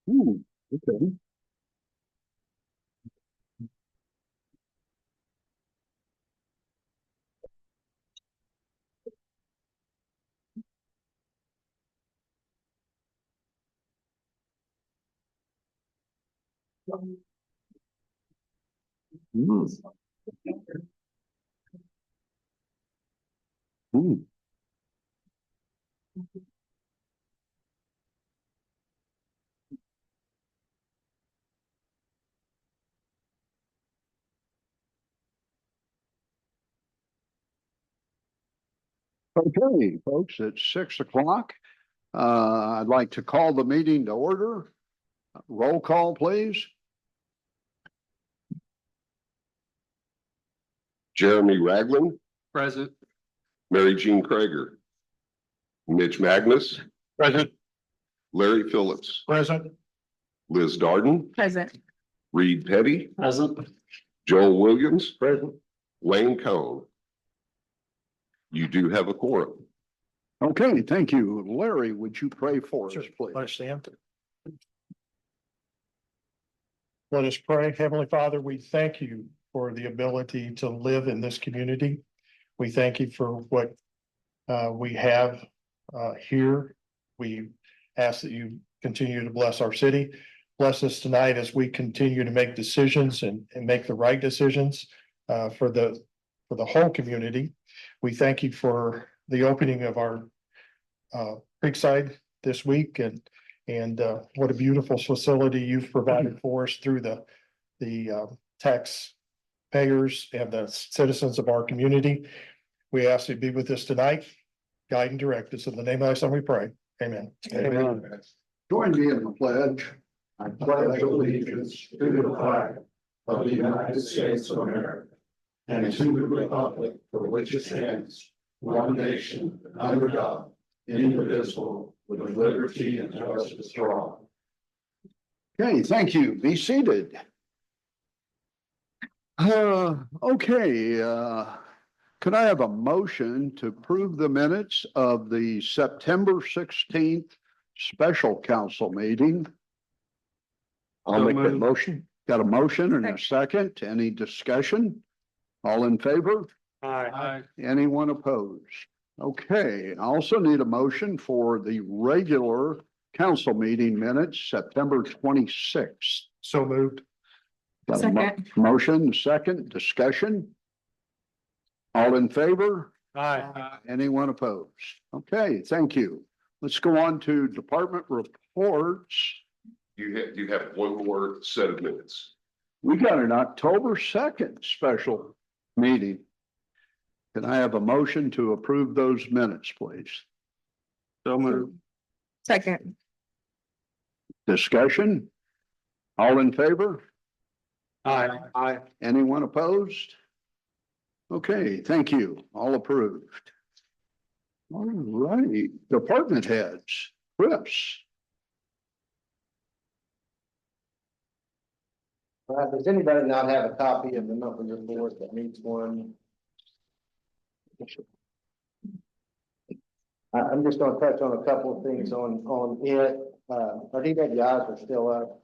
Okay. Mm, mm. Okay, folks, it's 6 o'clock. I'd like to call the meeting to order. Roll call, please. Jeremy Ragland, Present. Mary Jean Krager, Mitch Magnus, Present. Larry Phillips, Present. Liz Darden, Present. Reed Petty, Present. Joel Williams, Present. Wayne Cohn. You do have a quorum. Okay, thank you. Larry, would you pray for us, please? Let us stand. Let us pray. Heavenly Father, we thank you for the ability to live in this community. We thank you for what we have here. We ask that you continue to bless our city. Bless us tonight as we continue to make decisions and make the right decisions for the whole community. We thank you for the opening of our Creekside this week and what a beautiful facility you've provided for us through the taxpayers and the citizens of our community. We ask you to be with us tonight, guide and direct us. In the name of thy son we pray. Amen. Amen. Join me in the pledge. I pledge allegiance to the flag of the United States of America and to the republic for which it stands, one nation, under God, indivisible, with liberty and justice for all. Okay, thank you. Be seated. Okay, could I have a motion to approve the minutes of the September 16th special council meeting? I'll make that motion. Got a motion and a second. Any discussion? All in favor? Aye. Anyone opposed? Okay, I also need a motion for the regular council meeting minutes, September 26th. So moved. Got a Second. motion, second, discussion? All in favor? Aye. Anyone opposed? Okay, thank you. Let's go on to department reports. You have one more set of minutes. We got an October 2nd special meeting. Can I have a motion to approve those minutes, please? So moved. Second. Discussion? All in favor? Aye. Anyone opposed? Okay, thank you. All approved. All right, department heads, Chris. Does anybody not have a copy of the monthly report that needs one? I'm just gonna touch on a couple of things on it. Our DWIs are still up.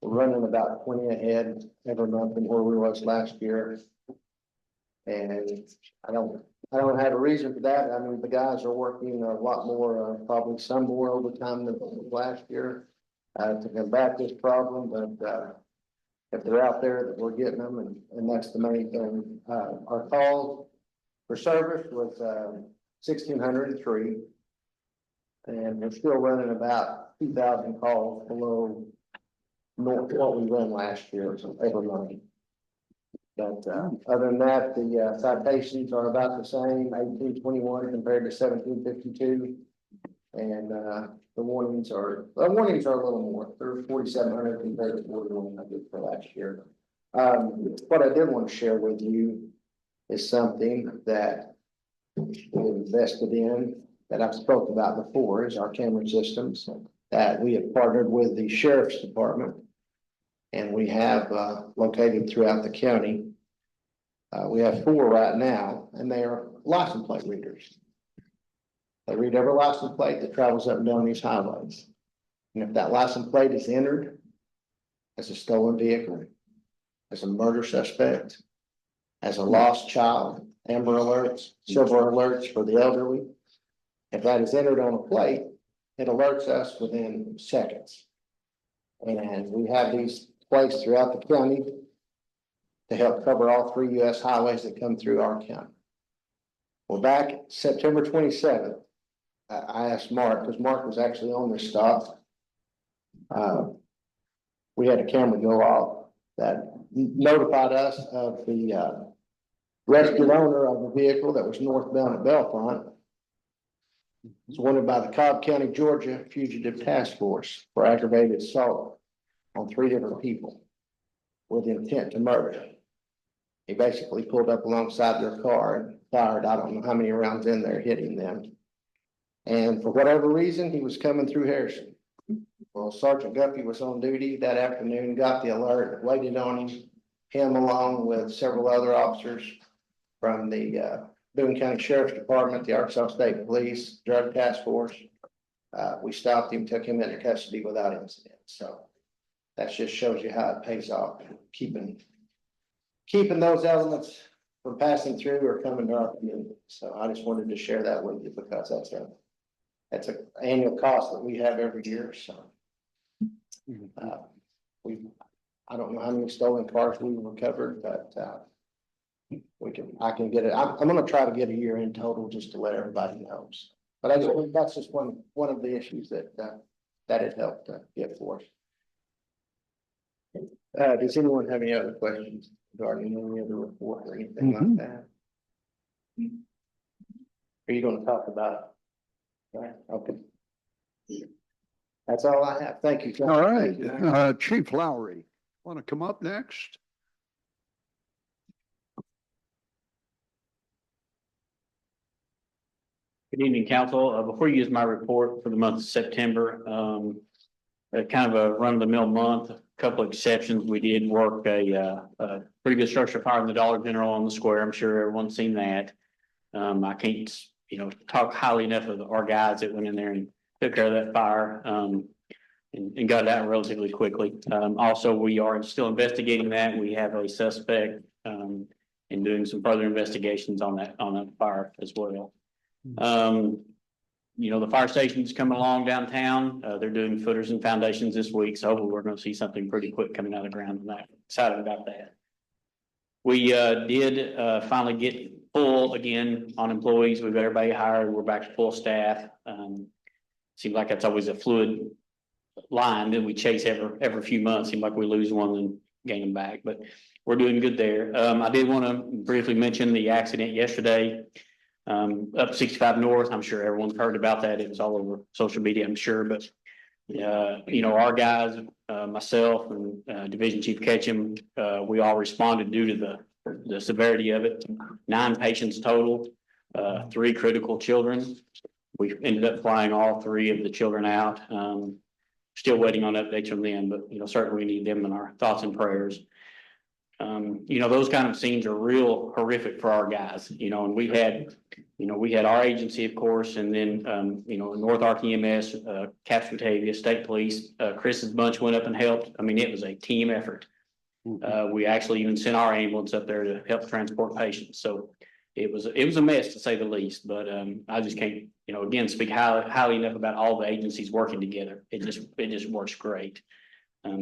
We're running about 20 ahead every month than where we was last year. And I don't have a reason for that. I mean, the guys are working a lot more, probably some more overtime than last year to combat this problem, but if they're out there, that we're getting them, and that's the main thing. Our call for service was 1,603. And we're still running about 2,000 calls below what we ran last year, so every month. But other than that, the citations are about the same, 1821 compared to 1752. And the warnings are a little more. They're 4,700 compared to 4,100 for last year. What I did want to share with you is something that we invested in that I've spoken about before, is our camera systems that we have partnered with the sheriff's department, and we have located throughout the county. We have 4 right now, and they are license plate readers. They read every license plate that travels up and down these highways. And if that license plate is entered as a stolen vehicle, as a murder suspect, as a lost child, Amber Alerts, silver alerts for the elderly. If that is entered on a plate, it alerts us within seconds. And we have these plates throughout the county to help cover all 3 US highways that come through our county. Well, back September 27th, I asked Mark, because Mark was actually on this stop. We had a camera go off that notified us of the rescued owner of the vehicle that was northbound at Bellefonte. It's wanted by the Cobb County, Georgia Fugitive Task Force for aggravated assault on 3 different people with intent to murder. He basically pulled up alongside their car and fired, I don't know how many rounds in there, hitting them. And for whatever reason, he was coming through Harrison. Well, Sergeant Guppy was on duty that afternoon, got the alert, waited on him along with several other officers from the Boone County Sheriff's Department, the Arkansas State Police, Drug Task Force. We stopped him, took him into custody without incident. So that just shows you how it pays off, keeping those elements from passing through or coming to our community. So I just wanted to share that with you because that's an annual cost that we have every year. So I don't know how many stolen cars we recovered, but I can get it. I'm gonna try to get a year in total just to let everybody know. But that's just one of the issues that it helped get for us. Does anyone have any other questions regarding any other report or anything like that? Are you gonna talk about it? Right, okay. That's all I have. Thank you. John. All Thank you. right, Chief Lowry, want to come up next? Good evening, council. Before you use my report for the month of September, kind of a run-of-the-mill month, a couple of exceptions. We did work a pretty good structure fire in the Dollar General on the square. I'm sure everyone's seen that. I can't, talk highly enough of our guys that went in there and took care of that fire, and got it out relatively quickly. Also, we are still investigating that. We have a suspect, and doing some further investigations on that fire as well. The fire station's coming along downtown. They're doing footers and foundations this week. So hopefully we're going to see something pretty quick coming out of the ground. I'm excited about that. We did finally get full again on employees. We've got everybody hired. We're back to full staff. Seems like that's always a fluid line that we chase every few months. Seems like we lose one and gain them back, but we're doing good there. I did want to briefly mention the accident yesterday. Up 65 North, I'm sure everyone's heard about that. It was all over social media, I'm sure, but our guys, myself and Division Chief Ketchum, we all responded due to the severity of it. 9 patients total, 3 critical children. We ended up flying all 3 of the children out. Still waiting on updates from them, but certainly we need them in our thoughts and prayers. Those kind of scenes are real horrific for our guys, and we had our agency, of course, and then, North Ark EMS, Caps Batavia, State Police, Chris's bunch went up and helped. I mean, it was a team effort. We actually even sent our ambulance up there to help transport patients. So it was a mess to say the least, but, I just can't, again, speak highly enough about all the agencies working together. It just works great.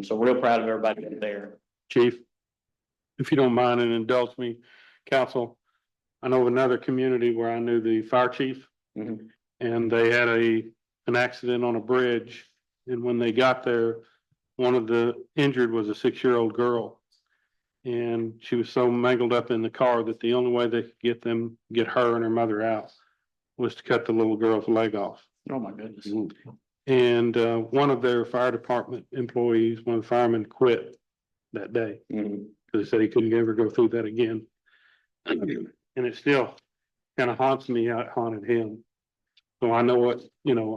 So real proud of everybody there. Chief, if you don't mind and indulge me, council, I know of another community where I knew the fire chief. Mhm. And they had an accident on a bridge. And when they got there, one of the injured was a 6-year-old girl. And she was so mangled up in the car that the only way they could get her and her mother out was to cut the little girl's leg off. Oh, my goodness. And one of their fire department employees, one of the firemen, quit that day. Mhm. Because he said he couldn't ever go through that again. And it still kind of haunts me how it haunted him. So I know what,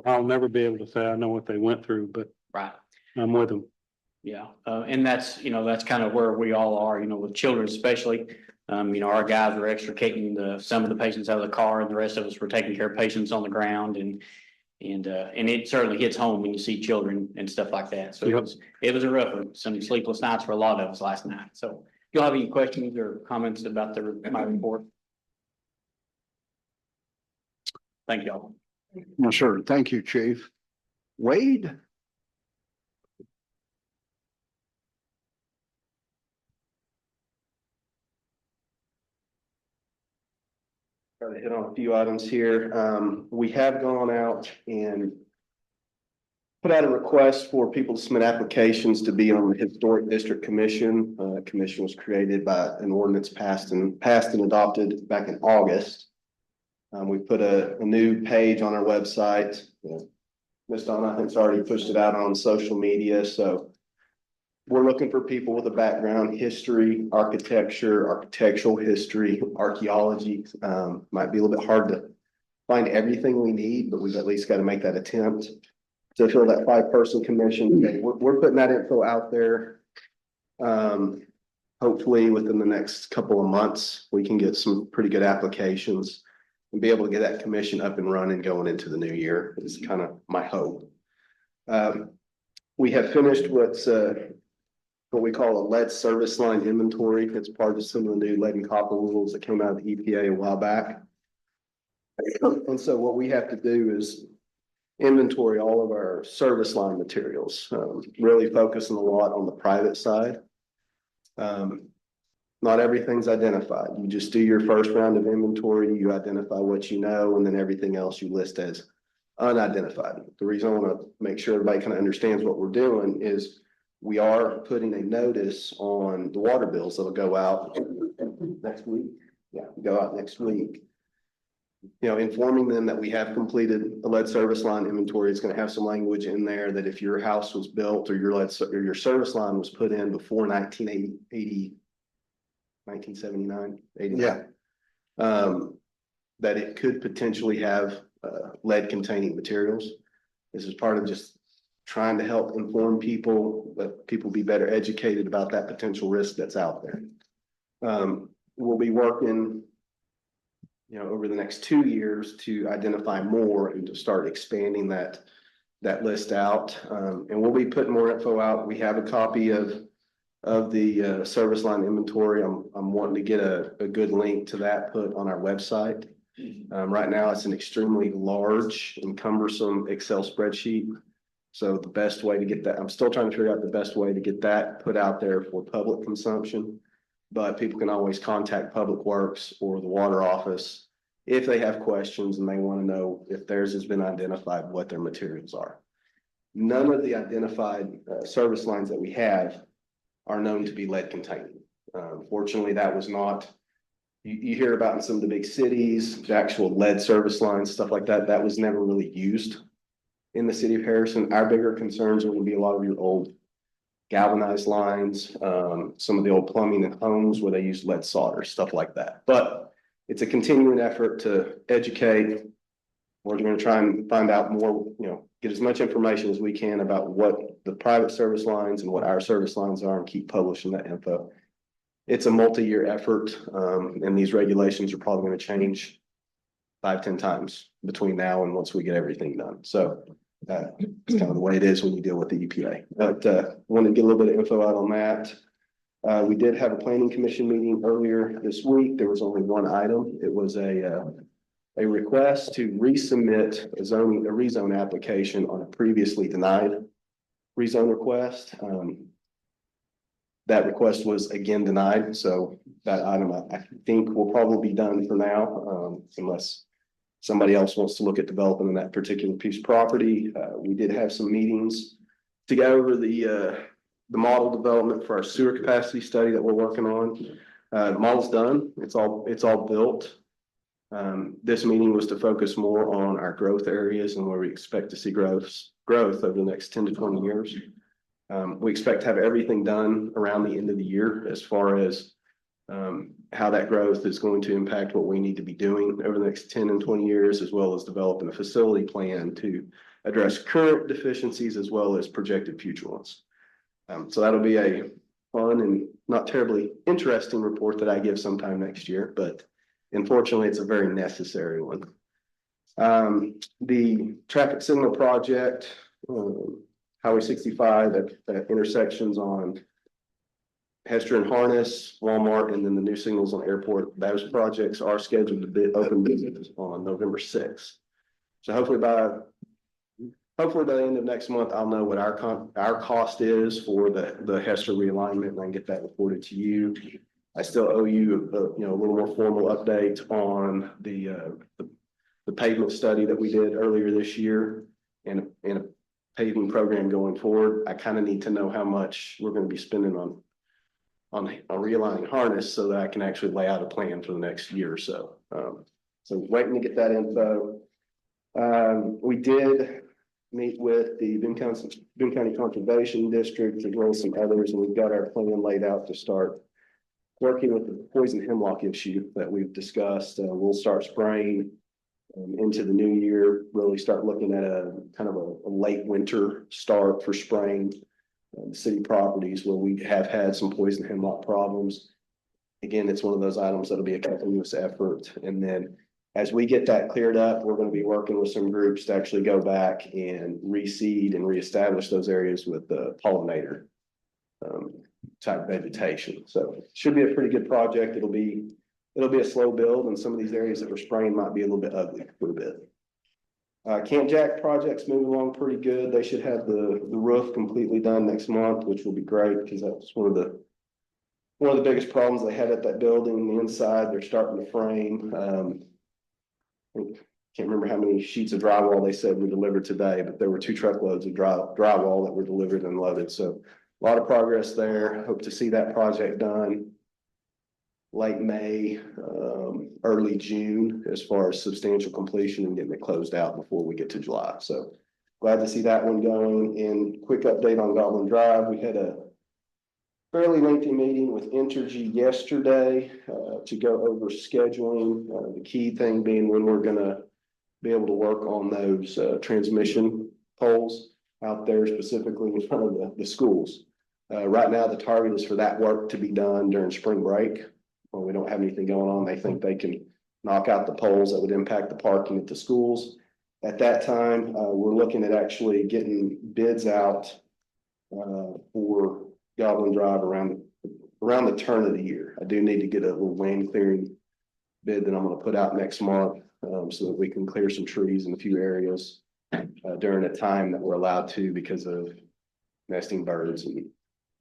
I'll never be able to say I know what they went through, but Right. I'm with them. Yeah. And that's kind of where we all are, with children especially. Our guys were extricating some of the patients out of the car and the rest of us were taking care of patients on the ground. And, And it certainly hits home when you see children and stuff like that. So Yep. it was a rough one, some sleepless nights for a lot of us last night. So if y'all have any questions or comments about my report? Thank y'all. Yes, sir. Thank you, Chief. Wade? Try to hit on a few items here. We have gone out and put out a request for people to submit applications to be on the Historic District Commission. Commission was created by an ordinance passed and adopted back in August. We put a new page on our website. Ms. Donna, I think's already pushed it out on social media, so we're looking for people with a background, history, architecture, architectural history, archaeology. Might be a little bit hard to find everything we need, but we've at least got to make that attempt to fill that 5-person commission. Okay, we're putting that info out there. Hopefully within the next couple of months, we can get some pretty good applications and be able to get that commission up and running going into the new year is kind of my hope. We have finished what we call a lead service line inventory. It's part of some of the new lead and copper rules that came out of the EPA a while back. And so what we have to do is inventory all of our service line materials, really focusing a lot on the private side. Not everything's identified. You just do your first round of inventory, you identify what you know, and then everything else you list as unidentified. The reason I want to make sure everybody kind of understands what we're doing is we are putting a notice on the water bills that'll go out next week. Yeah, go out next week. You know, informing them that we have completed a lead service line inventory. It's going to have some language in there that if your house was built or your service line was put in before 1979, 89. That it could potentially have lead containing materials. This is part of just trying to help inform people, let people be better educated about that potential risk that's out there. We'll be working, you know, over the next 2 years to identify more and to start expanding that list out. And we'll be putting more info out. We have a copy of the service line inventory. I'm wanting to get a good link to that put on our website. Right now it's an extremely large and cumbersome Excel spreadsheet. So the best way to get that, I'm still trying to figure out the best way to get that put out there for public consumption. But people can always contact Public Works or the water office if they have questions and they want to know if theirs has been identified, what their materials are. None of the identified service lines that we have are known to be lead containing. Fortunately, that was not, you hear about in some of the big cities, the actual lead service lines, stuff like that, that was never really used in the city of Harrison. Our bigger concerns are going to be a lot of your old galvanized lines, some of the old plumbing in homes where they use lead solder, stuff like that. But it's a continuing effort to educate. We're going to try and find out more, you know, get as much information as we can about what the private service lines and what our service lines are and keep publishing that info. It's a multi-year effort, and these regulations are probably going to change 5-10 times between now and once we get everything done. So it's kind of the way it is when you deal with the EPA. But wanted to get a little bit of info out on that. We did have a planning commission meeting earlier this week. There was only one item. It was a request to resubmit a rezone application on a previously denied rezone request. That request was again denied, so that item I think will probably be done for now, unless somebody else wants to look at developing that particular piece of property. We did have some meetings to go over the model development for our sewer capacity study that we're working on. The model's done. It's all built. This meeting was to focus more on our growth areas and where we expect to see growth over the next 10 to 20 years. We expect to have everything done around the end of the year as far as how that growth is going to impact what we need to be doing over the next 10 and 20 years, as well as developing a facility plan to address current deficiencies as well as projected future ones. So that'll be a fun and not terribly interesting report that I give sometime next year, but unfortunately, it's a very necessary one. The traffic signal project, Highway 65 at intersections on Hester and Harness, Walmart, and then the new signals on Airport. Those projects are scheduled to be open business on November 6th. So hopefully by the end of next month, I'll know what our cost is for the Hester realignment, and I can get that reported to you. I still owe you a little more formal update on the pavement study that we did earlier this year and a paving program going forward. I kind of need to know how much we're going to be spending on realigning Harness so that I can actually lay out a plan for the next year or so. So waiting to get that info. We did meet with the Boone County Conservation District as well as some others, and we've got our plan laid out to start working with the poison hemlock issue that we've discussed. We'll start spraying into the new year, really start looking at a kind of a late winter start for spraying city properties where we have had some poison hemlock problems. Again, it's one of those items that'll be a continuous effort. And then as we get that cleared up, we're going to be working with some groups to actually go back and reseed and reestablish those areas with the pollinator type vegetation. So it should be a pretty good project. It'll be a slow build, and some of these areas that we're spraying might be a little bit ugly for a bit. Camp Jack project's moving along pretty good. They should have the roof completely done next month, which will be great because that's one of the biggest problems they had at that building. The inside, they're starting to frame. Can't remember how many sheets of drywall they said were delivered today, but there were 2 truckloads of drywall that were delivered and loaded. So a lot of progress there. Hope to see that project done late May, early June, as far as substantial completion and getting it closed out before we get to July. So glad to see that one going. And quick update on Goblin Drive. We had a fairly lengthy meeting with Entergy yesterday to go over scheduling. The key thing being when we're gonna be able to work on those transmission poles out there, specifically in front of the schools. Right now, the target is for that work to be done during spring break. When we don't have anything going on, they think they can knock out the poles that would impact the parking at the schools. At that time, we're looking at actually getting bids out for Goblin Drive around the turn of the year. I do need to get a little land clearing bid that I'm going to put out next month so that we can clear some trees in a few areas during a time that we're allowed to because of nesting birds and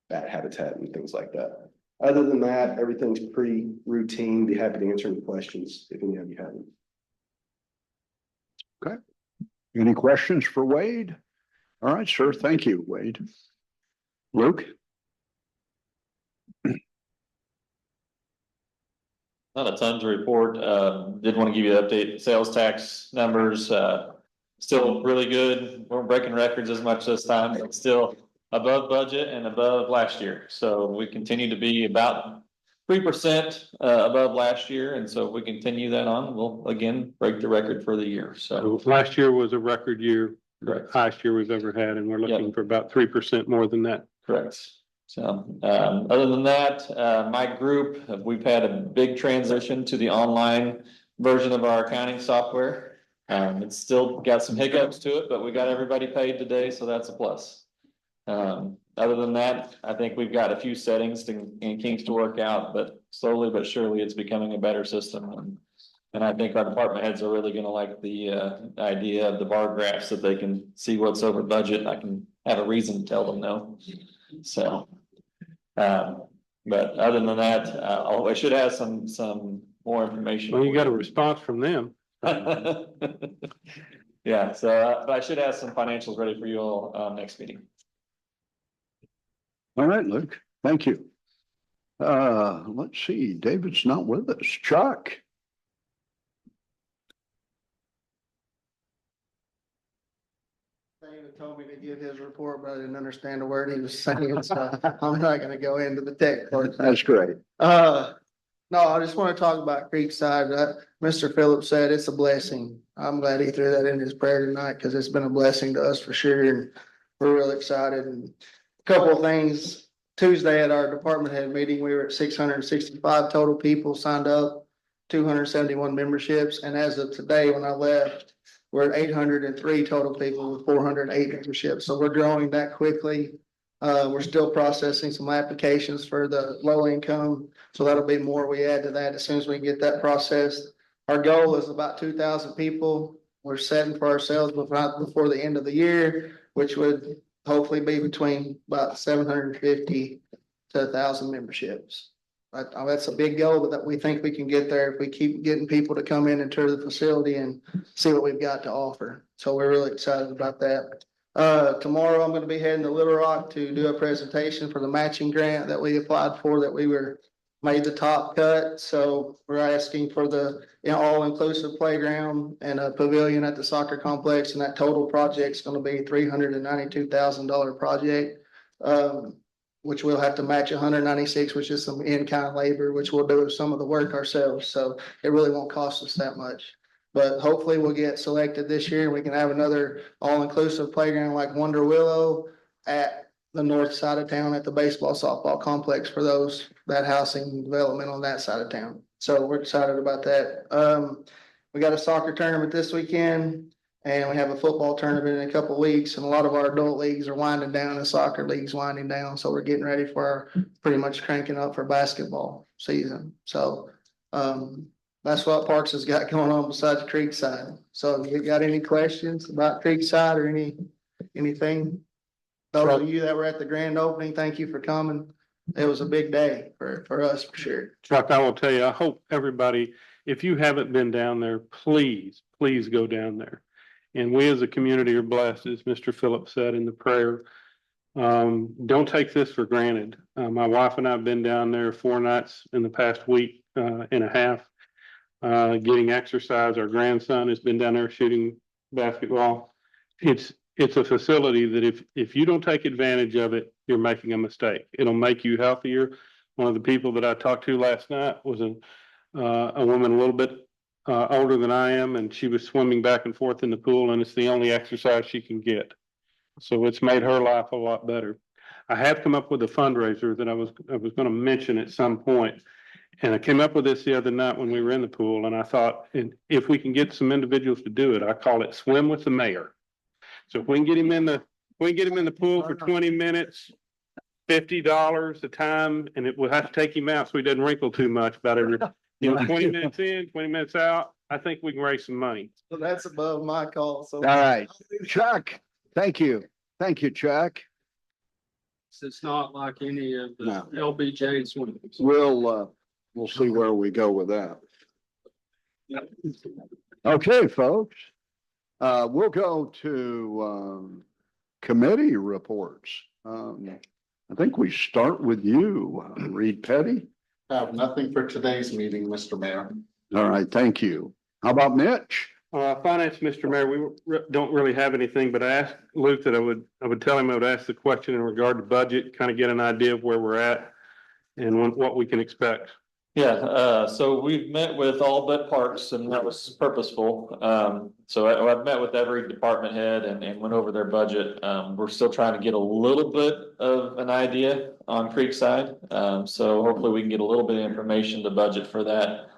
bat habitat and things like that. Other than that, everything's pretty routine. Be happy to answer any questions if any of you have them. Okay. Any questions for Wade? All right, sir. Thank you, Wade. Luke? Not a ton to report. Did want to give you an update. Sales tax numbers, still really good. We're breaking records as much this time, but still above budget and above last year. So we continue to be about 3% above last year. And so if we continue that on, we'll again break the record for the year. So Last year was a record year, correct. highest year we've ever had, and we're looking for about 3% more than that. Correct. So other than that, my group, we've had a big transition to the online version of our accounting software. It's still got some hiccups to it, but we got everybody paid today, so that's a plus. Other than that, I think we've got a few settings and kinks to work out, but slowly but surely it's becoming a better system. And I think our department heads are really gonna like the idea of the bar graphs that they can see what's over budget. I can have a reason to tell them no. So, but other than that, I should have some more information. Well, you got a response from them. Yeah, so but I should have some financials ready for you all next meeting. All right, Luke. Thank you. Let's see. David's not with us. Chuck? David told me to give his report, but I didn't understand a word he was saying, so I'm not gonna go into the tech part. That's great. No, I just want to talk about Creekside. Mr. Phillips said it's a blessing. I'm glad he threw that in his prayer tonight because it's been a blessing to us for sure, and we're real excited. And a couple of things, Tuesday at our department head meeting, we were at 665 total people signed up, 271 memberships, and as of today, when I left, we're at 803 total people with 408 memberships. So we're growing that quickly. We're still processing some applications for the low income. So that'll be more we add to that as soon as we can get that processed. Our goal is about 2,000 people. We're setting for ourselves before the end of the year, which would hopefully be between about 750 to 1,000 memberships. That's a big goal, but that we think we can get there if we keep getting people to come in and tour the facility and see what we've got to offer. So we're really excited about that. Tomorrow I'm gonna be heading to Little Rock to do a presentation for the matching grant that we applied for, that we were made the top cut. So we're asking for the all-inclusive playground and a pavilion at the soccer complex, and that total project's gonna be $392,000 project. Which we'll have to match 196, which is some in-kind labor, which we'll do some of the work ourselves. So it really won't cost us that much. But hopefully we'll get selected this year and we can have another all-inclusive playground like Wonder Willow at the north side of town at the baseball softball complex for that housing development on that side of town. So we're excited about that. We got a soccer tournament this weekend. And we have a football tournament in a couple of weeks, and a lot of our adult leagues are winding down and soccer leagues winding down. So we're getting ready for our pretty much cranking up for basketball season. So that's what Parks has got going on besides Creekside. So if you got any questions about Creekside or anything? Those of you that were at the grand opening, thank you for coming. It was a big day for us for sure. Chuck, I will tell you, I hope everybody, if you haven't been down there, please go down there. And we as a community are blessed, as Mr. Phillips said in the prayer. Don't take this for granted. My wife and I have been down there 4 nights in the past week and a half, getting exercise. Our grandson has been down there shooting basketball. It's a facility that if you don't take advantage of it, you're making a mistake. It'll make you healthier. One of the people that I talked to last night was a woman a little bit older than I am, and she was swimming back and forth in the pool, and it's the only exercise she can get. So it's made her life a lot better. I have come up with a fundraiser that I was going to mention at some point, and I came up with this the other night when we were in the pool, and I thought, if we can get some individuals to do it, I call it Swim with the Mayor. So if we can get him in the pool for 20 minutes, $50 a time, and we'll have to take him out so he doesn't wrinkle too much about every 20 minutes in, 20 minutes out. I think we can raise some money. So that's above my call. So All right, Chuck, thank you. Thank you, Chuck. It's not like any of the No. LBJ swimming. We'll see where we go with that. Okay, folks. We'll go to committee reports. I think we start with you, Reed Petty. Have nothing for today's meeting, Mr. Mayor. All right, thank you. How about Mitch? Finance, Mr. Mayor, we don't really have anything, but I asked Luke that I would tell him I would ask the question in regard to budget, kind of get an idea of where we're at and what we can expect. Yeah, so we've met with all but Parks, and that was purposeful. So I've met with every department head and went over their budget. We're still trying to get a little bit of an idea on Creekside. So hopefully we can get a little bit of information to budget for that.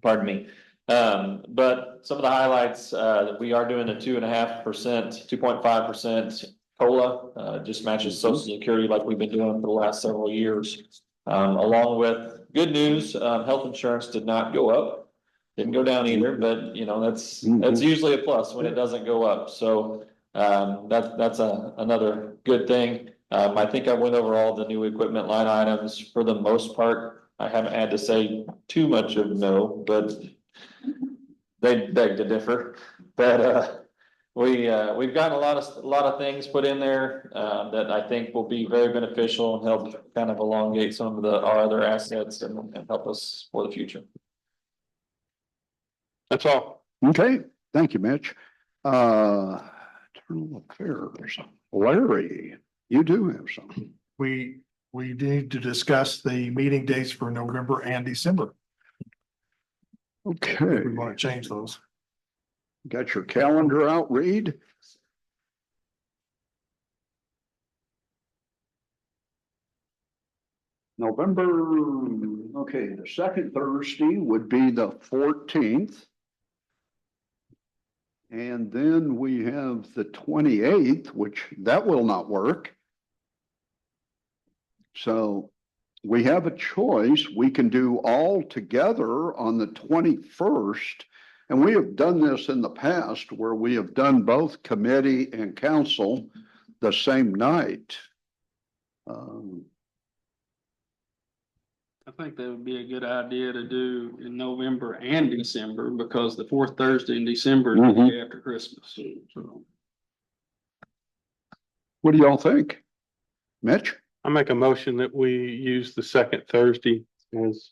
Pardon me. But some of the highlights, we are doing a 2.5%, 2.5% COLA, just matches Social Security like we've been doing for the last several years. Along with good news, health insurance did not go up, didn't go down either, but that's usually a plus when it doesn't go up. So that's another good thing. I think I went over all the new equipment line items for the most part. I haven't had to say too much of no, but they beg to differ. But we've gotten a lot of things put in there that I think will be very beneficial and help kind of elongate some of our other assets and help us for the future. That's all. Okay, thank you, Mitch. Internal affairs. Larry, you do have something. We need to discuss the meeting dates for November and December. Okay, We want to change those. got your calendar out, Reed? November, okay, the second Thursday would be the 14th. And then we have the 28th, which that will not work. So we have a choice. We can do all together on the 21st. And we have done this in the past where we have done both committee and council the same night. I think that would be a good idea to do in November and December, because the fourth Thursday in December is the day after Christmas. So, What do y'all think? Mitch? I make a motion that we use the second Thursday as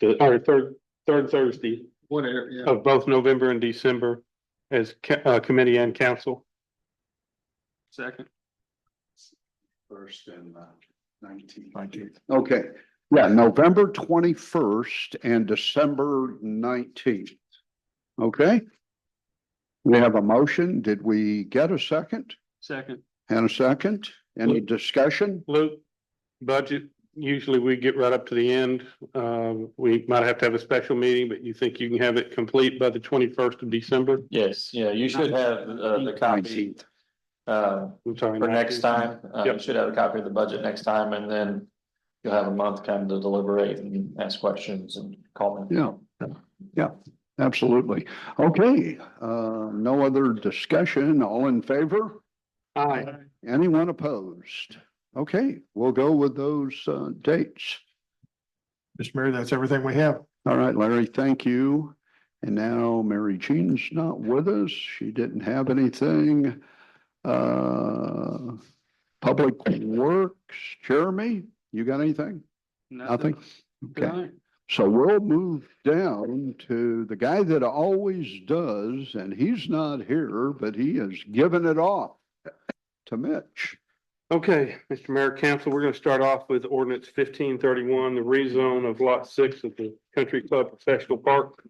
third Thursday whatever, yeah. of both November and December as committee and council. Second. First and 19th. Okay, yeah, November 21st and December 19th. Okay? We have a motion. Did we get a second? Second. And a second? Any discussion? Luke, budget, usually we get right up to the end. We might have to have a special meeting, but you think you can have it complete by the 21st of December? Yes, yeah, you should have the copy 19th. I'm sorry. for next 19th. time. You Yep. should have a copy of the budget next time, and then you'll have a month kind of to deliberate and ask questions and comment. Yeah, absolutely. Okay, no other discussion. All in favor? Aye. Anyone opposed? Okay, we'll go with those dates. Mr. Mayor, that's everything we have. All right, Larry, thank you. And now Mary Jean's not with us. She didn't have anything. Public Works, Jeremy, you got anything? Nothing? Okay, Right. so we'll move down to the guy that always does, and he's not here, but he has given it off to Mitch. Okay, Mr. Mayor, Council, we're gonna start off with ordinance 1531, the rezone of lot 6 of the Country Club Professional Park.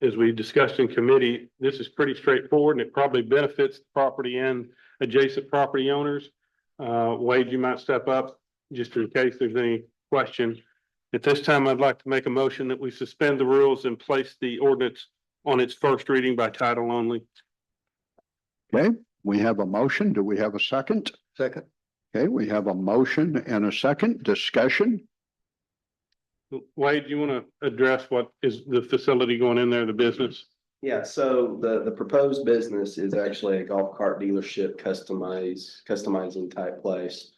As we discussed in committee, this is pretty straightforward and it probably benefits the property and adjacent property owners. Wade, you might step up just in case there's any question. At this time, I'd like to make a motion that we suspend the rules and place the ordinance on its first reading by title only. Okay, we have a motion. Do we have a second? Second. Okay, we have a motion and a second discussion. Wade, do you want to address what is the facility going in there, the business? Yeah, so the proposed business is actually a golf cart dealership customizing type place.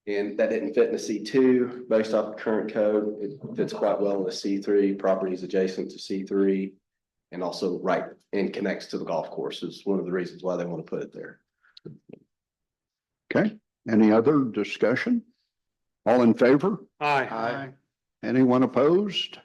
And that didn't fit in the C2 based off the current code. It fits quite well in the C3, properties adjacent to C3. And also right and connects to the golf course is one of the reasons why they want to put it there. Okay, any other discussion? All in favor? Aye. Anyone opposed?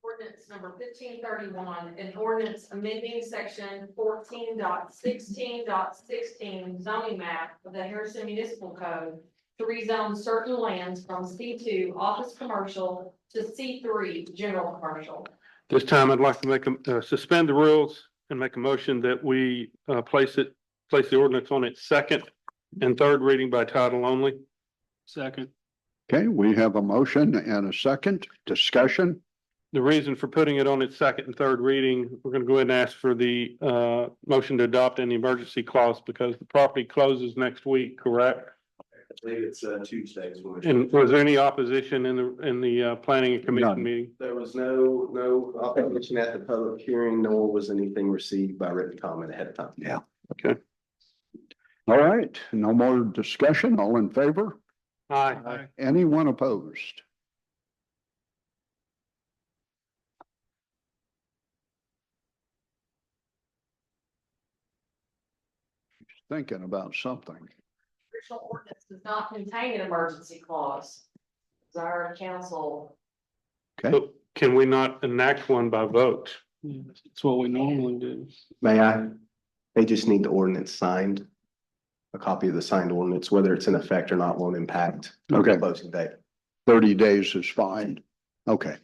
Ordinance number 1531, an ordinance amending section 14.16.16 zoning map of the Harrison Municipal Code to rezone certain lands from C2 office commercial to C3 general commercial. This time I'd like to make suspend the rules and make a motion that we place the ordinance on its second and third reading by title only. Second. Okay, we have a motion and a second discussion. The reason for putting it on its second and third reading, we're going to go ahead and ask for the motion to adopt an emergency clause because the property closes next week, correct? I believe it's Tuesdays. And was there any opposition in the planning and commission None. meeting? There was no opposition at the public hearing, nor was anything received by written comment ahead of time. Yeah. Okay. All right, no more discussion. All in favor? Aye. Anyone opposed? Thinking about something. Original ordinance does not contain an emergency clause. Our council. Okay, So can we not enact one by vote? Yeah, that's what we normally do. May I? They just need the ordinance signed. A copy of the signed ordinance, whether it's in effect or not, won't impact. Okay. The closing date. 30 days is fine. Okay,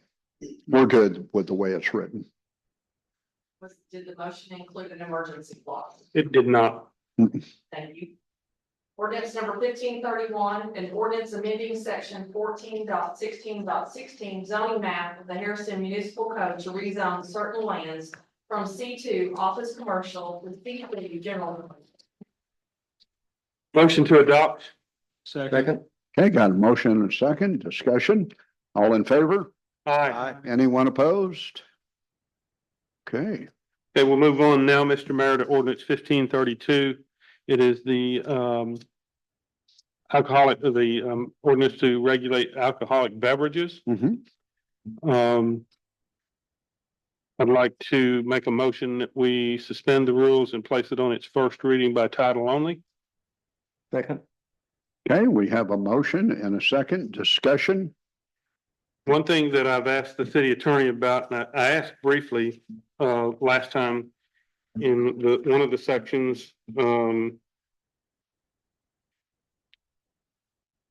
we're good with the way it's written. Did the motion include an emergency clause? It did not. Thank you. Ordinance number 1531, an ordinance amending section 14.16.16 zoning map of the Harrison Municipal Code to rezone certain lands from C2 office commercial to C3 general. commercial. Motion to adopt. Second. Okay, got a motion and a second discussion. All in favor? Aye. Anyone opposed? Okay, Okay, we'll move on now, Mr. Mayor, to ordinance 1532. It is the ordinance to regulate alcoholic beverages. mhm. I'd like to make a motion that we suspend the rules and place it on its first reading by title only. Second. Okay, we have a motion and a second discussion. One thing that I've asked the city attorney about, and I asked briefly last time in one of the sections,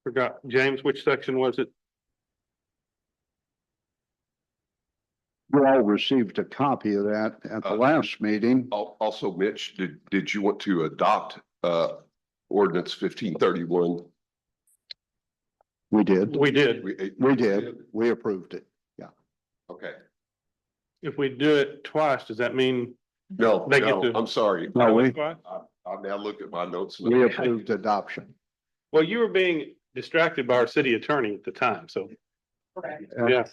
forgot, James, which section was it? You all received a copy of that at the last meeting. Also, Mitch, did you want to adopt ordinance 1531? We did. We did. We did. We approved it. Okay. If we do it twice, does that mean? No, They get no, to- I'm sorry. No, we, I'll now look at my notes. we approved adoption. Well, you were being distracted by our city attorney at the time, so, Correct. yeah,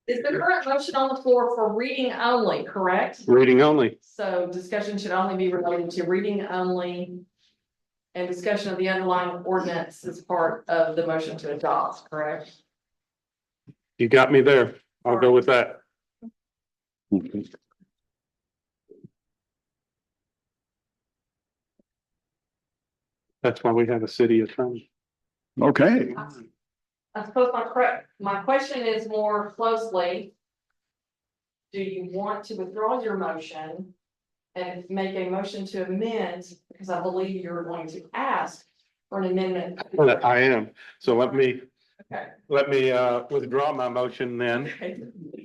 Is the current motion on the floor for reading only, correct? reading only. So discussion should only be related to reading only. And discussion of the underlying ordinance is part of the motion to adopt, correct? You got me there. I'll go with that. Okay. That's why we have a city attorney. Okay, I suppose my question is more closely. Do you want to withdraw your motion and make a motion to amend? Because I believe you're going to ask for an amendment. I am. So let me Okay. withdraw my motion then Okay.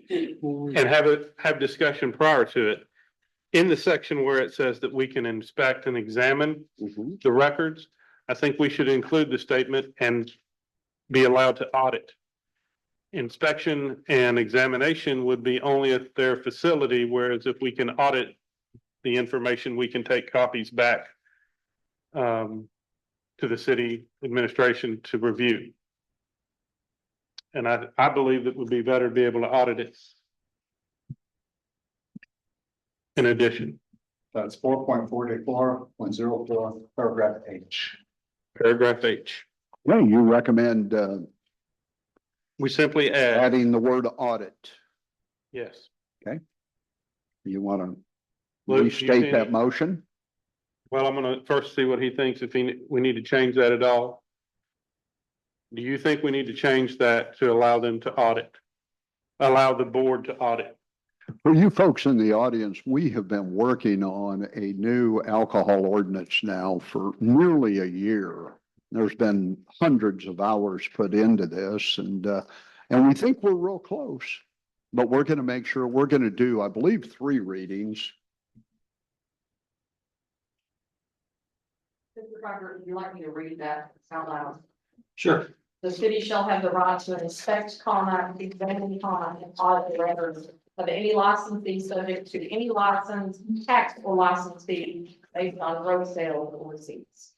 and have discussion prior to it. In the section where it says that we can inspect and examine mhm. the records, I think we should include the statement and be allowed to audit. Inspection and examination would be only at their facility, whereas if we can audit the information, we can take copies back to the city administration to review. And I believe it would be better to be able to audit it. In addition, That's 4.44.04, paragraph H. paragraph H, Yeah, you recommend we simply add, adding the word audit. yes. You want to Luke, do you restate see that any- motion? Well, I'm gonna first see what he thinks, if we need to change that at all. Do you think we need to change that to allow them to audit? Allow the board to audit? For you folks in the audience, we have been working on a new alcohol ordinance now for nearly a year. There's been hundreds of hours put into this and we think we're real close. But we're going to make sure we're going to do, I believe, 3 readings. Mr. Crocker, would you like me to read that out loud? Sure. The city shall have the right to inspect, examine, and audit the records of any licensee subject to any license, tax, or license fee based on road sales or receipts.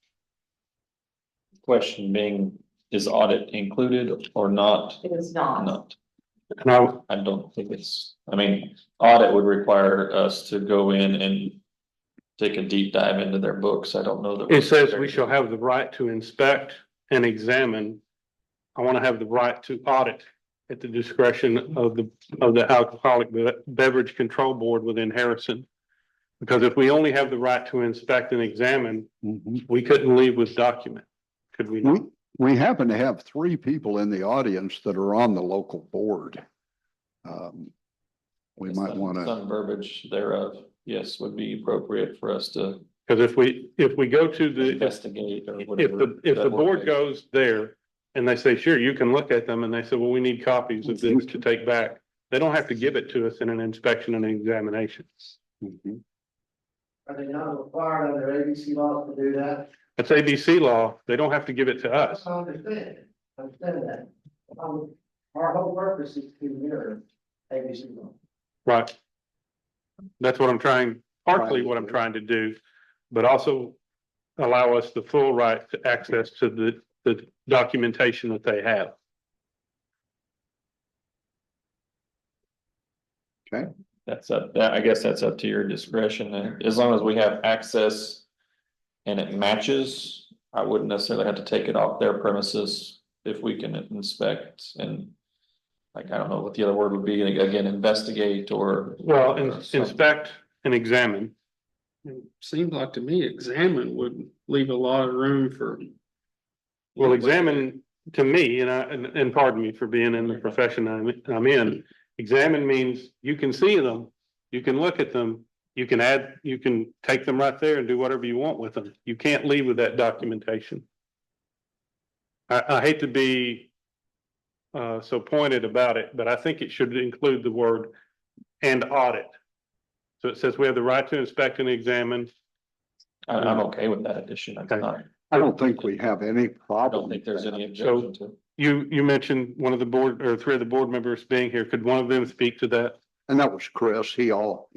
Question being, is audit included or not? It is not. Not. And I don't think it's, I mean, audit would require us to go in and take a deep dive into their books. I don't know that. it says we shall have the right to inspect and examine. I want to have the right to audit at the discretion of the Alcoholic Beverage Control Board within Harrison. Because if we only have the right to inspect and examine, Mhm. we couldn't leave with document, could we not? We happen to have 3 people in the audience that are on the local board. We might want to, Some verbiage thereof, yes, would be appropriate for us to Because if we go to the, investigate or if whatever. the that board word is. goes there and they say, sure, you can look at them, and they say, well, we need copies of this to take back. They don't have to give it to us in an inspection and examination. Mhm. Are they not required under ABC law to do that? That's ABC law. They don't have to give it to us. I understand that. Our whole purpose is to mirror ABC law. Right. That's what I'm trying, partly what I'm trying to do, but also allow us the full right to access to the documentation that they have. I guess that's up to your discretion, and as long as we have access and it matches, I wouldn't necessarily have to take it off their premises if we can inspect and like, I don't know what the other word would be, again, investigate or. Well, something. inspect and examine. It seems like to me examine would leave a lot of room for. Well, examine to me, and pardon me for being in the profession I'm in, examine means you can see them, you can look at them, you can take them right there and do whatever you want with them. You can't leave with that documentation. I hate to be so pointed about it, but I think it should include the word and audit. So it says we have the right to inspect and examine. I'm okay with that addition. I don't think we have any I problem. don't think there's any objection to. You mentioned one of the board or three of the board members being here. Could one of them speak to that? And that was Chris. He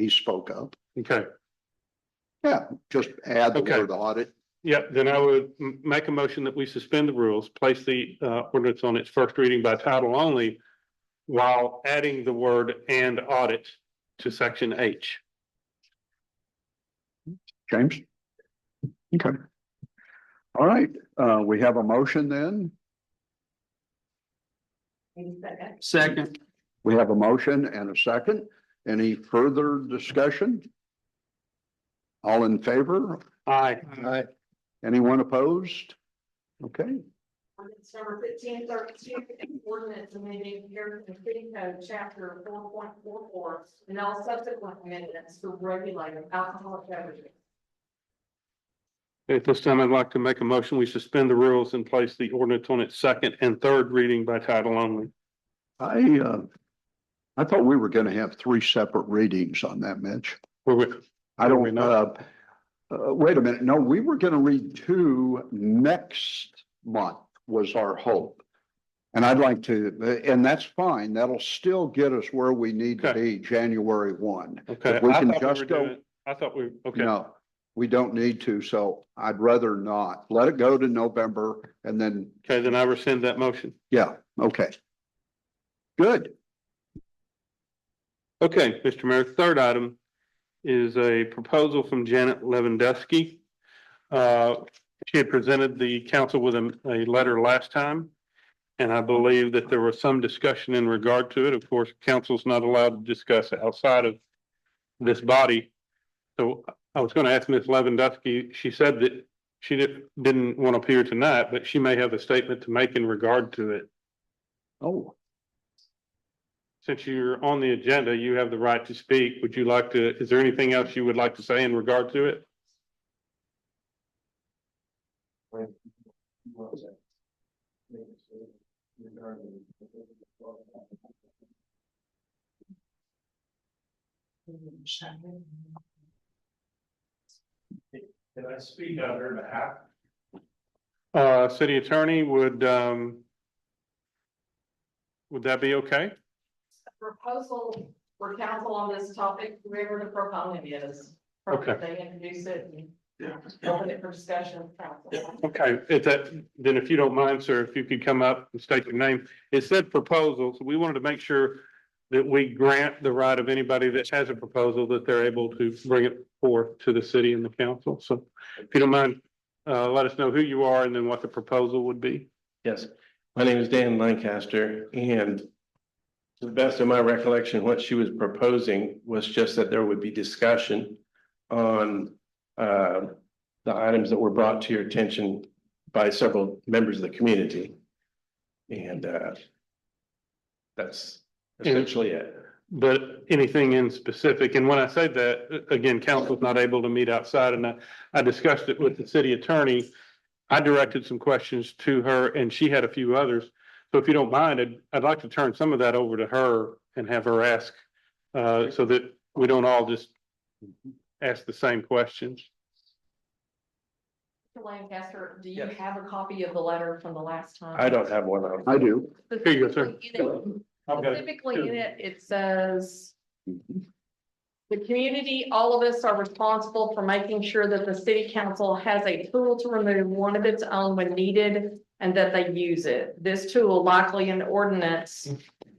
spoke up. Okay. Yeah, just add the Okay. word audit. Yep, then I would make a motion that we suspend the rules, place the ordinance on its first reading by title only, while adding the word and audit to section H. James? Okay. All right, we have a motion then. Second. We have a motion and a second. Any further discussion? All in favor? Aye. Anyone opposed? Okay, Ordinance number 1532, ordinance amending Harrison City Code Chapter 4.44 and all subsequent amendments to regulate alcoholic beverages. At this time, I'd like to make a motion. We suspend the rules and place the ordinance on its second and third reading by title only. I thought we were gonna have three separate readings on that, Mitch. I Were we don't, not? wait a minute. No, we were gonna read two next month was our hope. And I'd like to, and that's fine. That'll still get us where we need to Okay. be January 1. Okay. If we I can thought we just were go, doing- I thought we, okay. no, we don't need to. So I'd rather not. Let it go to November and then, Okay, then I rescind that motion. yeah, okay. Good. Okay, Mr. Mayor, third item is a proposal from Janet Lewandowski. She had presented the council with a letter last time. And I believe that there was some discussion in regard to it. Of course, council's not allowed to discuss outside of this body. So I was going to ask Ms. Lewandowski, she said that she didn't want to appear tonight, but she may have a statement to make in regard to it. Oh, Since you're on the agenda, you have the right to speak. Would you like to, is there anything else you would like to say in regard to it? Can I speak on her behalf? City attorney, would that be okay? Proposal for council on this topic, whoever the proponent is. Okay. They introduce it and open it for discussion with council. Okay, then if you don't mind, sir, if you could come up and state your name. It said proposal, so we wanted to make sure that we grant the right of anybody that has a proposal that they're able to bring it forth to the city and the council. So if you don't mind, let us know who you are and then what the proposal would be. Yes, my name is Dan Lancaster, and to the best of my recollection, what she was proposing was just that there would be discussion on the items that were brought to your attention by several members of the community. And that's essentially it. But anything in specific, and when I say that, again, council's not able to meet outside, and I discussed it with the city attorney. I directed some questions to her and she had a few others. So if you don't mind, I'd like to turn some of that over to her and have her ask, so that we don't all just ask the same questions. Mr. Lancaster, do you Yes. have a copy of the letter from the last time? I don't have one on. I do. Here you go, sir. Specifically in it, it says The community, all of us are responsible for making sure that the city council has a tool to remove one of its own when needed and that they use it. This tool, likely an ordinance,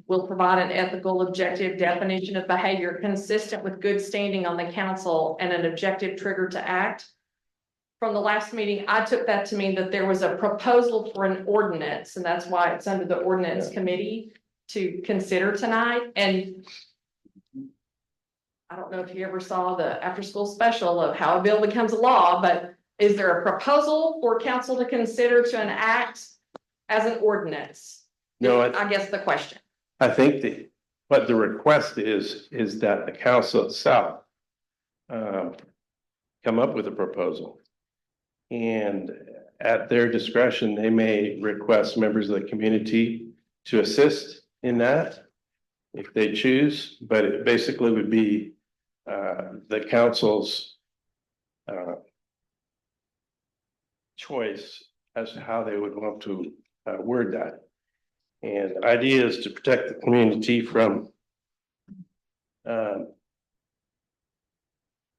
will provide an ethical, objective definition of behavior consistent with good standing on the council and an objective trigger to act. From the last meeting, I took that to mean that there was a proposal for an ordinance, and that's why it's under the ordinance committee to consider tonight. And I don't know if you ever saw the after-school special of how a bill becomes a law, but is there a proposal for council to consider to enact as an ordinance? No, I guess the question. I think what the request is that the council itself come up with a proposal. And at their discretion, they may request members of the community to assist in that if they choose, but it basically would be the council's choice as to how they would want to word that. And the idea is to protect the community from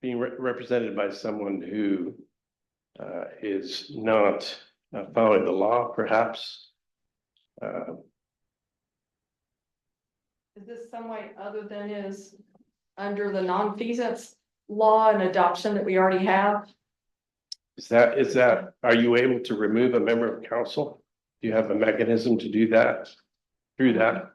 being represented by someone who is not following the law, perhaps. Is this some way other than is under the nonfeasance law and adoption that we already have? Is that, are you able to remove a member of council? Do you have a mechanism to do that through that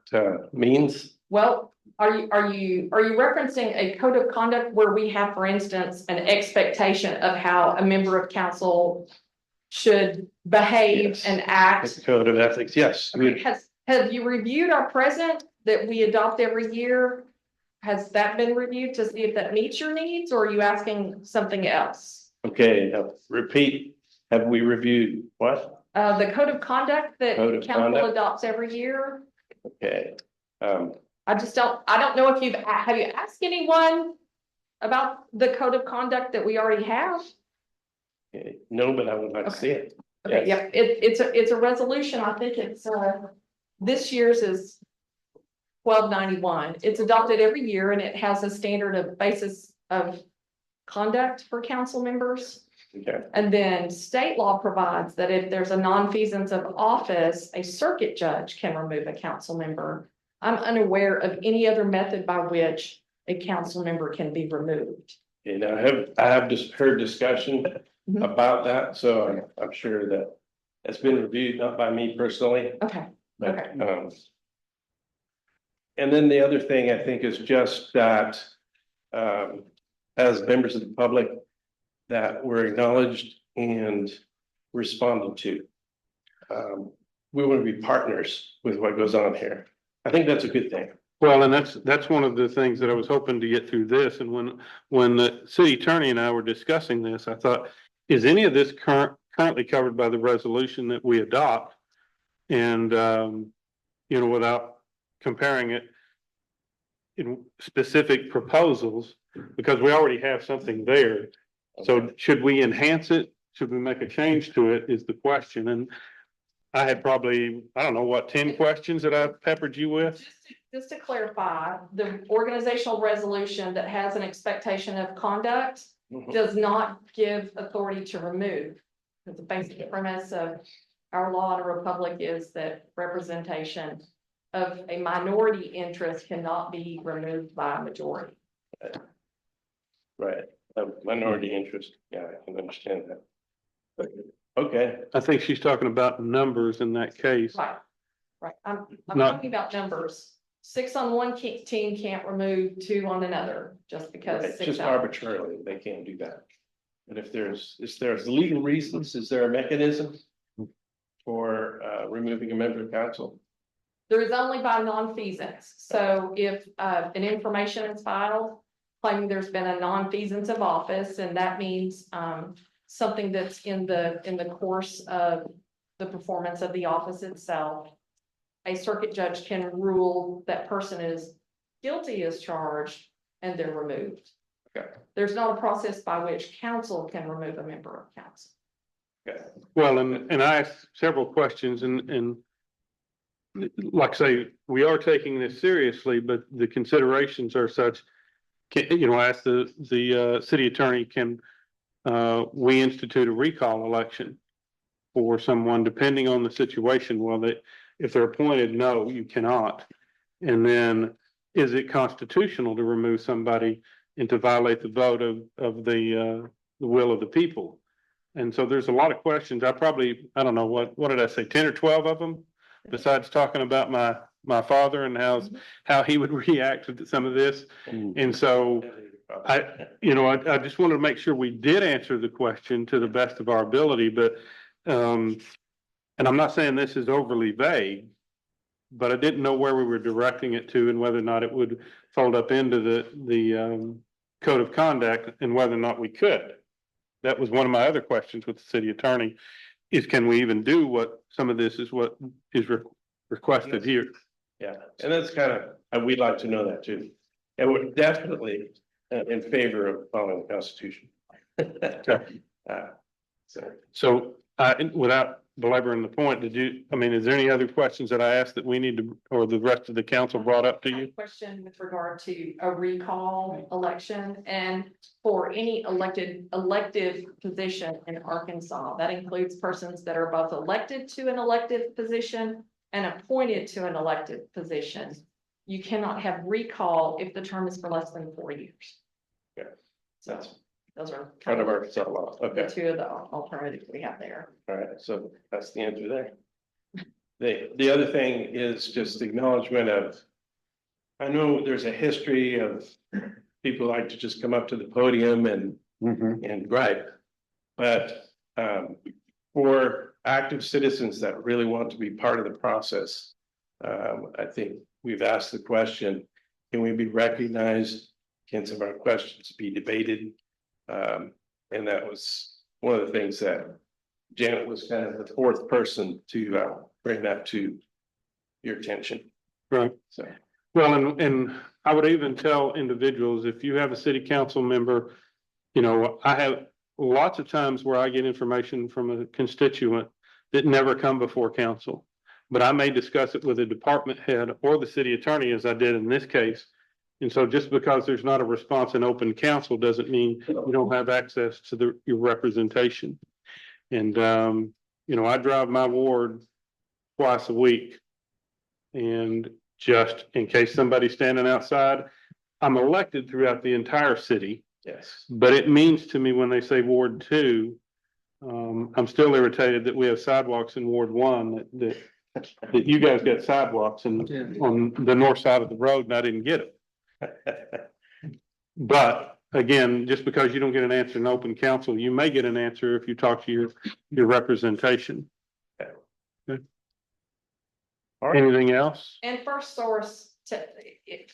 means? Well, are you referencing a code of conduct where we have, for instance, an expectation of how a member of council should behave Yes. and act? Code of ethics, yes. Okay, have you reviewed our present that we adopt every year? Has that been reviewed to see if that meets your needs, or are you asking something else? Okay, now repeat, have we reviewed what? The code of conduct that Code of council conduct? adopts every year? Okay, I don't know if have you asked anyone about the code of conduct that we already have? okay, no, but I would like to see it. Okay, Yes. yeah, it's a resolution. I think it's, this year's is 1291. It's adopted every year and it has a standard of basis of conduct for council members. Okay, And then state law provides that if there's a nonfeasance of office, a circuit judge can remove a council member. I'm unaware of any other method by which a council member can be removed. and I have just heard discussion Mhm. about that, so I'm sure that it's been reviewed, not by me personally, Okay, but, Okay. And then the other thing I think is just that, as members of the public, that we're acknowledged and responded to. We want to be partners with what goes on here. I think that's a good thing. Well, and that's one of the things that I was hoping to get through this, and when the city attorney and I were discussing this, I thought, is any of this currently covered by the resolution that we adopt? And, without comparing it in specific proposals, because we already have something there. So should we enhance it? Should we make a change to it is the question. And I had probably, I don't know, what, 10 questions that I peppered you with? just to clarify, the organizational resolution that has an expectation of conduct Mhm. does not give authority to remove. The basic premise of our law in a republic is that representation of a minority interest cannot be removed by a majority. Right, minority interest, yeah, I can understand that. Okay, I think she's talking about numbers in that case. Right, right. I'm Not- talking about numbers. 6 on one team can't remove 2 on another just because. right, 6 just out. arbitrarily, they can't do that. But if there's legal reasons, is there a mechanism for removing a member of council? There is only by nonfeasance. So if an information is filed claiming there's been a nonfeasance of office, and that means something that's in the course of the performance of the office itself, a circuit judge can rule that person is guilty as charged and they're removed. Okay. There's not a process by which council can remove a member of council. Okay, Well, and I asked several questions and like I say, we are taking this seriously, but the considerations are such ask the city attorney, can we institute a recall election for someone depending on the situation? Well, if they're appointed, no, you cannot. And then is it constitutional to remove somebody and to violate the vote of the will of the people? And so there's a lot of questions. I don't know, what did I say, 10 or 12 of them? Besides talking about my father and how he would react to some of this. And so I just wanted to make sure we did answer the question to the best of our ability, but, and I'm not saying this is overly vague, but I didn't know where we were directing it to and whether or not it would fold up into the code of conduct and whether or not we could. That was one of my other questions with the city attorney, is can we even do what some of this is what is requested here? Yeah, and that's kind of, we'd like to know that too. And we're definitely in favor of following the Constitution. So without belaboring the point, is there any other questions that I asked that we need to, or the rest of the council brought up to you? Question with regard to a recall election and for any elective position in Arkansas, that includes persons that are both elected to an elective position and appointed to an elected position. You cannot have recall if the term is for less than 4 years. Yeah, So those are kind of our law. the Okay, two of the alternatives we have there. all right, so that's the answer there. The other thing is just acknowledgement of, I know there's a history of people like to just come up to the podium and gripe. But for active citizens that really want to be part of the process, I think we've asked the question, can we be recognized? Can some of our questions be debated? And that was one of the things that Janet was kind of the fourth person to bring that to your attention. Right. So, well, and I would even tell individuals, if you have a city council member, I have lots of times where I get information from a constituent that never come before council, but I may discuss it with a department head or the city attorney, as I did in this case. And so just because there's not a response in open council doesn't mean you don't have access to your representation. And, I drive my ward twice a week. And just in case somebody's standing outside, I'm elected throughout the entire city. yes. But it means to me when they say Ward 2, I'm still irritated that we have sidewalks in Ward 1 that you guys got sidewalks on the north side of the road and I didn't get it. But again, just because you don't get an answer in open council, you may get an answer if you talk to your representation. Okay. All right. Anything else? And first source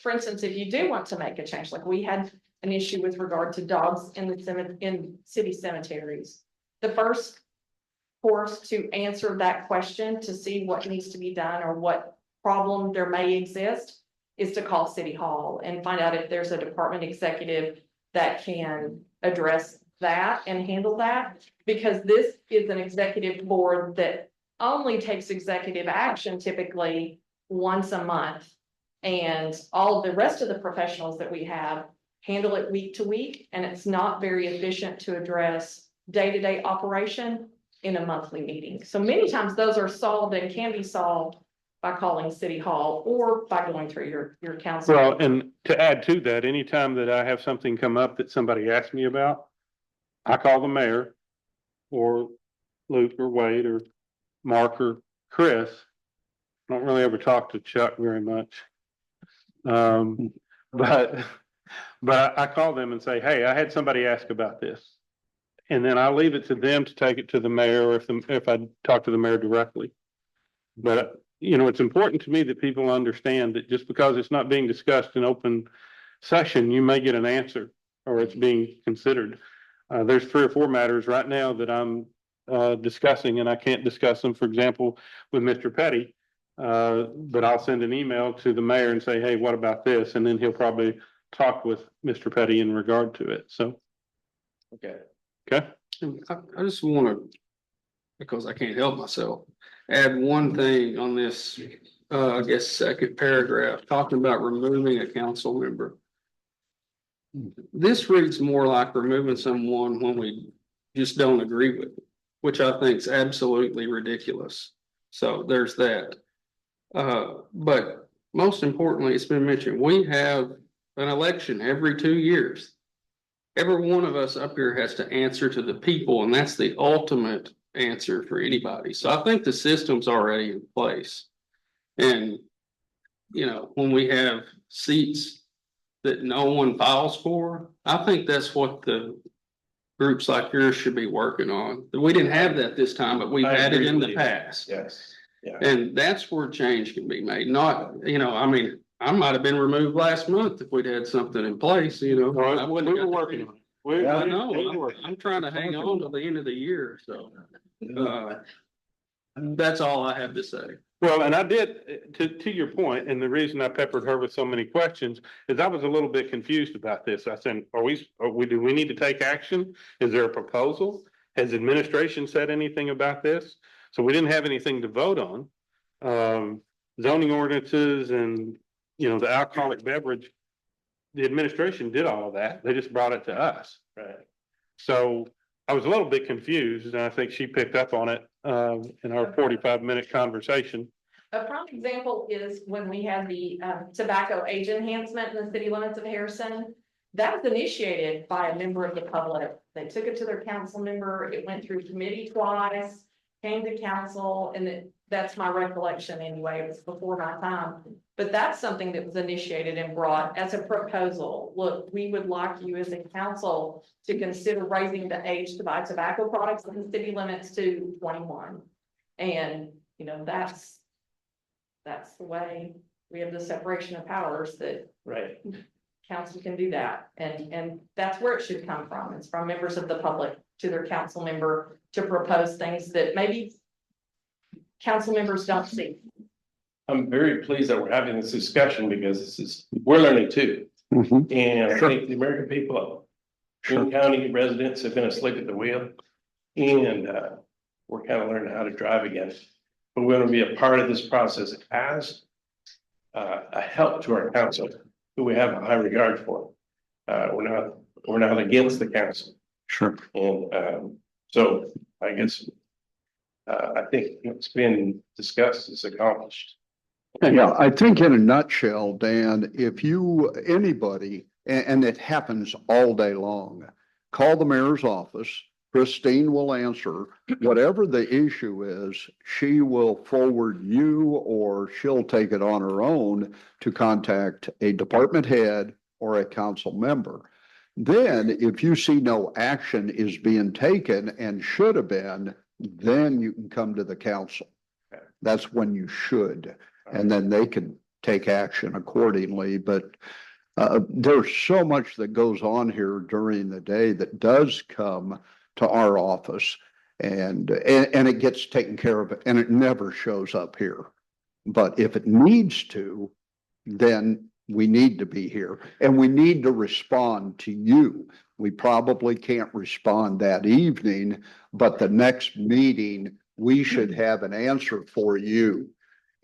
for instance, if you do want to make a change, like we had an issue with regard to dogs in city cemeteries. The first course to answer that question to see what needs to be done or what problem there may exist is to call City Hall and find out if there's a department executive that can address that and handle that. Because this is an executive board that only takes executive action typically once a month. And all the rest of the professionals that we have handle it week to week, and it's not very efficient to address day-to-day operation in a monthly meeting. So many times those are solved and can be solved by calling City Hall or by going through your council. Well, and to add to that, anytime that I have something come up that somebody asks me about, I call the mayor or Luke or Wade or Mark or Chris. I don't really ever talk to Chuck very much. But I call them and say, hey, I had somebody ask about this. And then I leave it to them to take it to the mayor or if I talk to the mayor directly. But it's important to me that people understand that just because it's not being discussed in open session, you may get an answer or it's being considered. There's 3 or 4 matters right now that I'm discussing and I can't discuss them, for example, with Mr. Petty. But I'll send an email to the mayor and say, hey, what about this? And then he'll probably talk with Mr. Petty in regard to it. So. Okay. Okay. I just want to, because I can't help myself, add one thing on this, I guess, second paragraph, talking about removing a council member. this reads more like removing someone when we just don't agree with it, which I think is absolutely ridiculous. So there's that. But most importantly, it's been mentioned, we have an election every 2 years. Every one of us up here has to answer to the people, and that's the ultimate answer for anybody. So I think the system's already in place. And, you know, when we have seats that no one files for, I think that's what the groups like yours should be working on. We didn't have that this time, but we've I had it agree in with the you. past. Yes, yeah. And that's where change can be made, not, you know, I mean, I might have been removed last month if we'd had something in place, you know. I We wouldn't were have got working the- on it. I know, I'm trying to hang on till the end of the year, so, that's all I have to say. Well, and I did, to your point, and the reason I peppered her with so many questions is I was a little bit confused about this. I said, do we need to take action? Is there a proposal? Has administration said anything about this? So we didn't have anything to vote on. Zoning ordinances and, you know, the alcoholic beverage, the administration did all of that. They just brought it to us. Right. So I was a little bit confused, and I think she picked up on it in our 45-minute conversation. A prime example is when we had the tobacco age enhancement in the city limits of Harrison. That was initiated by a member of the public. They took it to their council member. It went through committee twice, came to council, and that's my recollection anyway. It was before my time. But that's something that was initiated and brought as a proposal. Look, we would like you as a council to consider raising the age to buy tobacco products in the city limits to 21. And, you know, that's the way we have the separation of powers that Right. council can do that. And that's where it should come from. It's from members of the public to their council member to propose things that maybe council members don't see. I'm very pleased that we're having this discussion because we're learning too. Mhm. And I Sure. think the American people of Boone County residents have been asleep at the wheel. And we're kind of learning how to drive again. But we're going to be a part of this process as a help to our council, who we have a high regard for. We're not against the council. Sure. And so I guess I think what's been discussed is accomplished. Yeah, I think in a nutshell, Dan, if anybody, and it happens all day long, call the mayor's office. Christine will answer. Whatever the issue is, she will forward you or she'll take it on her own to contact a department head or a council member. Then if you see no action is being taken and should have been, then you can come to the council. That's when you should, and then they can take action accordingly. But there's so much that goes on here during the day that does come to our office, and it gets taken care of, and it never shows up here. But if it needs to, then we need to be here, and we need to respond to you. We probably can't respond that evening, but the next meeting, we should have an answer for you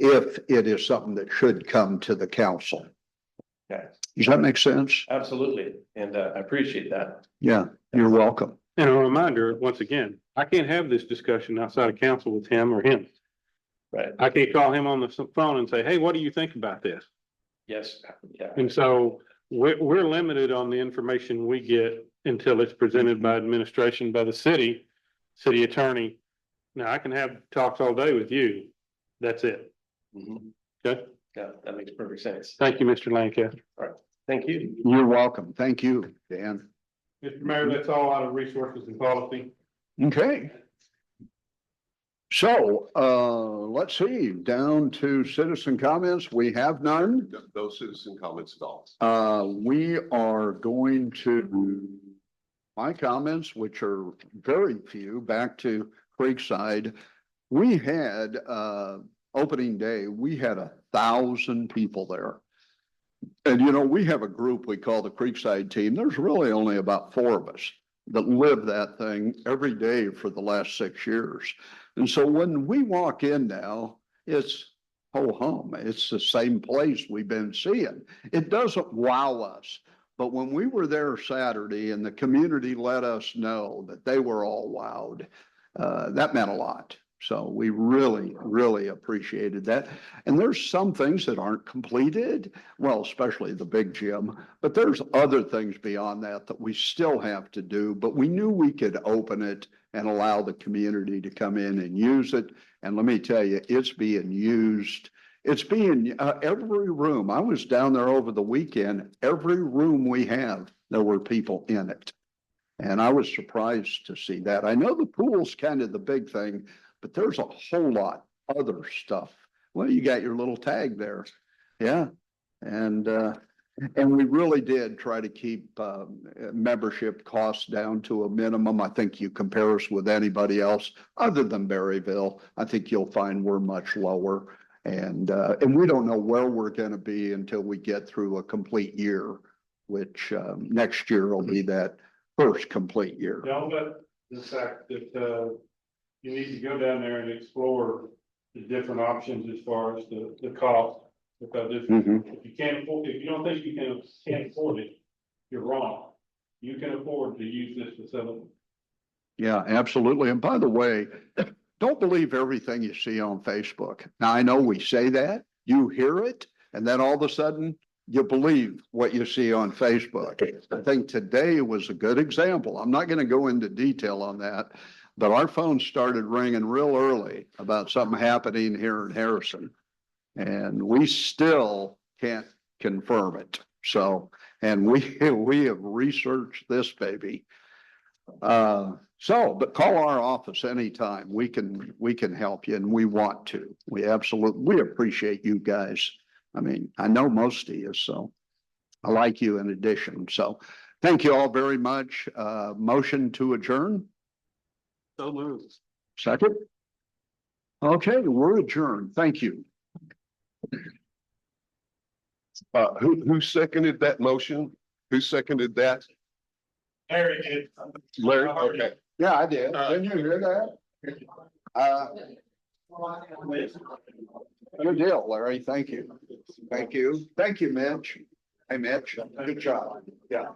if it is something that should come to the council. Okay. Does that make sense? Absolutely. And I appreciate that. Yeah, you're welcome. And a reminder, once again, I can't have this discussion outside of council with him or him. Right. I can't call him on the phone and say, hey, what do you think about this? Yes. Yeah. And so we're limited on the information we get until it's presented by administration, by the city attorney. Now, I can have talks all day with you. That's it. Mhm. Okay? Yeah, that makes perfect sense. Thank you, Mr. Lancaster. Thank you. You're welcome. Thank you, Dan. Mr. Mayor, that's all out of resources and policy. Okay. So, let's see, down to citizen comments. We have none. Those citizen comments at all. We are going to my comments, which are very few, back to Creekside. We had, opening day, we had 1,000 people there. And you know, we have a group we call the Creekside team. There's really only about 4 of us that live that thing every day for the last 6 years. And so when we walk in now, it's ho hum. It's the same place we've been seeing. It doesn't wow us, But when we were there Saturday and the community let us know that they were all wowed, that meant a lot. So we really, really appreciated that. And there's some things that aren't completed, well, especially the big gym, but there's other things beyond that that we still have to do. But we knew we could open it and allow the community to come in and use it. And let me tell you, it's being used. It's being, every room. I was down there over the weekend. Every room we have, there were people in it. And I was surprised to see that. I know the pool's kind of the big thing, but there's a whole lot other stuff. Well, you got your little tag there. Yeah. And we really did try to keep membership costs down to a minimum. I think you compare us with anybody else other than Berryville. I think you'll find we're much lower. And we don't know where we're going to be until we get through a complete year, which next year will be that first complete year. Don't let the fact that you need to go down there and explore the different options as far as the cost. Because if you can't afford, if you don't think you can't afford it, you're wrong. You can afford to use this facility. Yeah, absolutely. And by the way, don't believe everything you see on Facebook. Now, I know we say that, you hear it, and then all of a sudden you believe what you see on Facebook. I think today was a good example. I'm not going to go into detail on that, but our phone started ringing real early about something happening here in Harrison. And we still can't confirm it. So, and we have researched this baby. But call our office anytime. We can help you and we want to. We appreciate you guys. I mean, I know most of you, so I like you in addition. So thank you all very much. Motion to adjourn. So moved. Second. Okay, we're adjourned. Thank you. Who seconded that motion? Who seconded that? Larry did. Larry, okay. Yeah, I did. Didn't you hear that? Good deal, Larry. Thank you. Thank you. Thank you, Mitch. Hey, Mitch. Good job. Yeah.